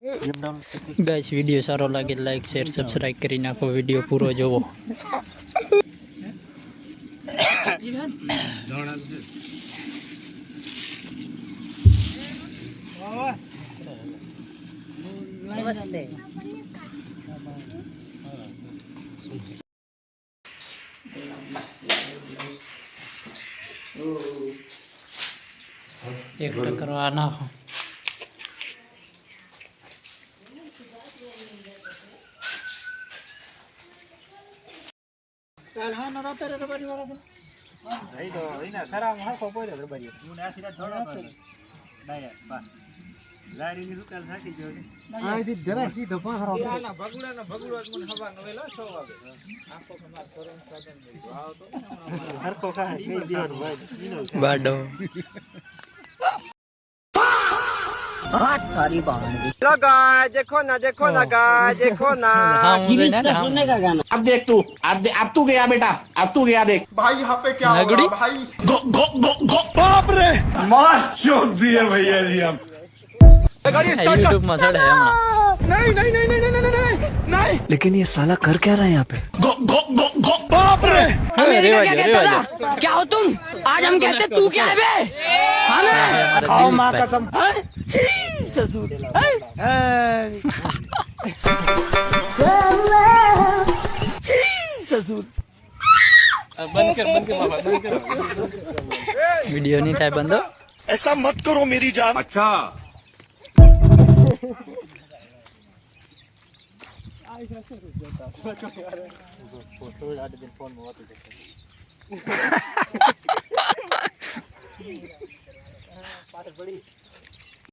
Guys video सारो लागे like share subscribe करी नाखो वीडियो पूरो जोवो। एक करवाना हो बाडो हेलो गाइस देखो ना गाइस देखो ना। सुनने का गाना अब देख तू अब तू गया बेटा, अब तू गया देख भाई यहाँ पे क्या हो रहा है भाई। बाप रे मार चोद दिए भैया जी आप। यूट्यूब में चढ़े नहीं नहीं नहीं नहीं नहीं नहीं नहीं लेकिन ये साला कर क्या रहा है यहाँ पे? बाप रे क्या हो तुम? आज हम कहते तू क्या है बे? खाओ माँ कसम। ससुर ससुर बंद कर वीडियो नहीं था बंद। ऐसा मत करो मेरी जान। अच्छा फोटो